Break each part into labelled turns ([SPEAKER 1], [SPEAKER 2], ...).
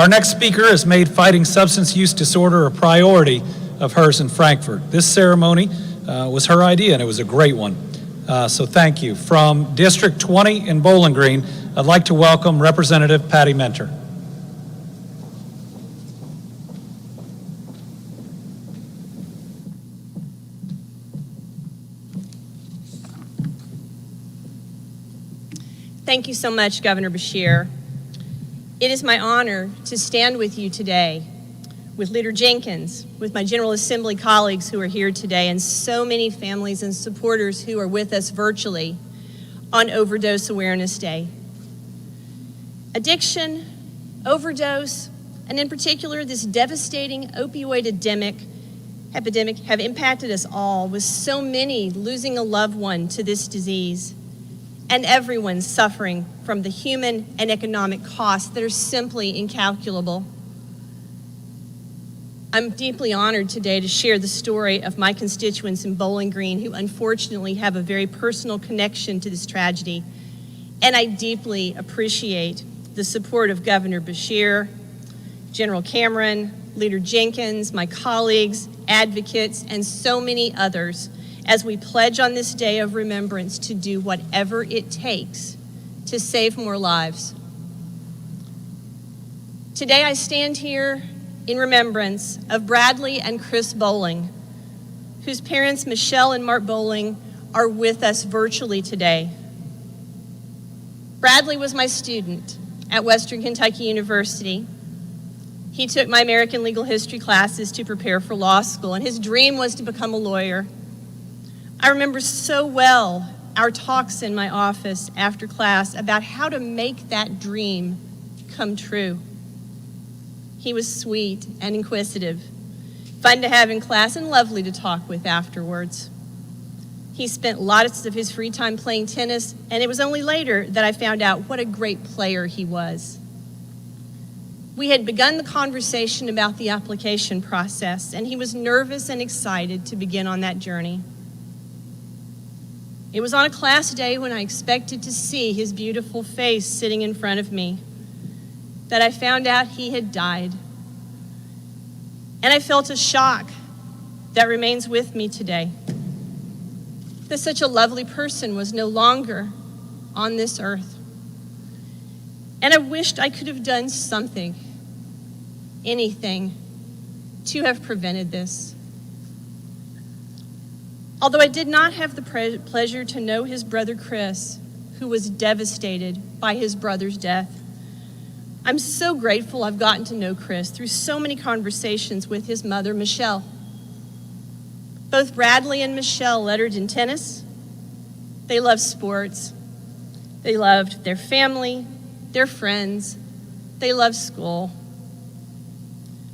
[SPEAKER 1] Our next speaker has made fighting substance use disorder a priority of hers in Frankfurt. This ceremony was her idea, and it was a great one. So thank you. From District 20 in Bowling Green, I'd like to welcome Representative Patti Minter.
[SPEAKER 2] Thank you so much, Governor Beshear. It is my honor to stand with you today, with Leader Jenkins, with my General Assembly colleagues who are here today, and so many families and supporters who are with us virtually on Overdose Awareness Day. Addiction, overdose, and in particular this devastating opioid epidemic have impacted us all, with so many losing a loved one to this disease, and everyone suffering from the human and economic costs that are simply incalculable. I'm deeply honored today to share the story of my constituents in Bowling Green who unfortunately have a very personal connection to this tragedy. And I deeply appreciate the support of Governor Beshear, General Cameron, Leader Jenkins, my colleagues, advocates, and so many others as we pledge on this day of remembrance to do whatever it takes to save more lives. Today I stand here in remembrance of Bradley and Chris Bowling, whose parents, Michelle and Mark Bowling, are with us virtually today. Bradley was my student at Western Kentucky University. He took my American legal history classes to prepare for law school, and his dream was to become a lawyer. I remember so well our talks in my office after class about how to make that dream come true. He was sweet and inquisitive, fun to have in class and lovely to talk with afterwards. He spent lots of his free time playing tennis, and it was only later that I found out what a great player he was. We had begun the conversation about the application process, and he was nervous and excited to begin on that journey. It was on a class day when I expected to see his beautiful face sitting in front of me that I found out he had died. And I felt a shock that remains with me today, that such a lovely person was no longer on this earth. And I wished I could have done something, anything, to have prevented this. Although I did not have the pleasure to know his brother Chris, who was devastated by his brother's death, I'm so grateful I've gotten to know Chris through so many conversations with his mother, Michelle. Both Bradley and Michelle lettered in tennis. They loved sports. They loved their family, their friends. They loved school.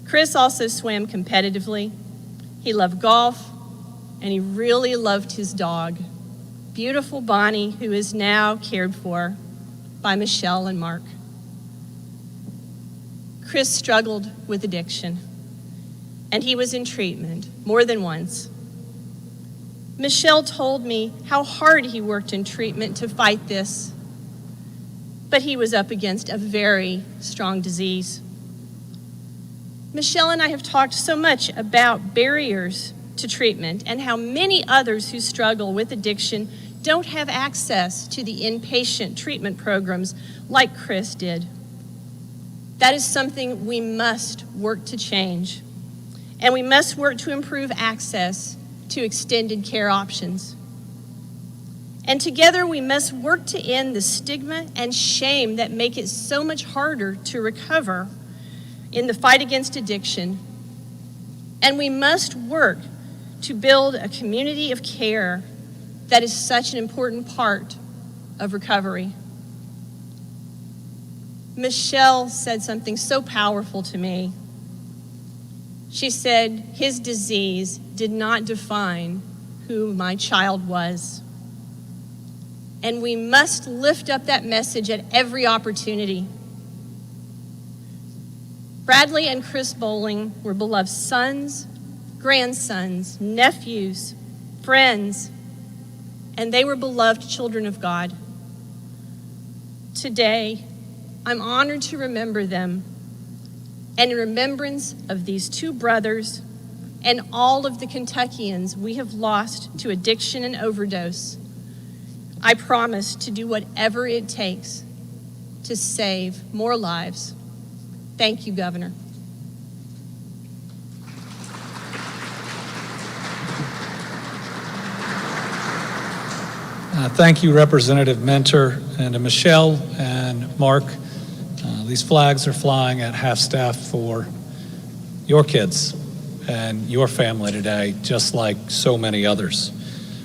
[SPEAKER 2] Chris also swam competitively. He loved golf. And he really loved his dog, beautiful Bonnie, who is now cared for by Michelle and Mark. Chris struggled with addiction, and he was in treatment more than once. Michelle told me how hard he worked in treatment to fight this, but he was up against a very strong disease. Michelle and I have talked so much about barriers to treatment and how many others who struggle with addiction don't have access to the inpatient treatment programs like Chris did. That is something we must work to change, and we must work to improve access to extended care options. And together we must work to end the stigma and shame that make it so much harder to recover in the fight against addiction. And we must work to build a community of care that is such an important part of recovery. Michelle said something so powerful to me. She said, his disease did not define who my child was. And we must lift up that message at every opportunity. Bradley and Chris Bowling were beloved sons, grandsons, nephews, friends, and they were beloved children of God. Today, I'm honored to remember them and in remembrance of these two brothers and all of the Kentuckians we have lost to addiction and overdose, I promise to do whatever it takes to save more lives. Thank you, Governor.
[SPEAKER 1] Thank you, Representative Minter, and to Michelle and Mark. These flags are flying at half-staff for your kids and your family today, just like so many others.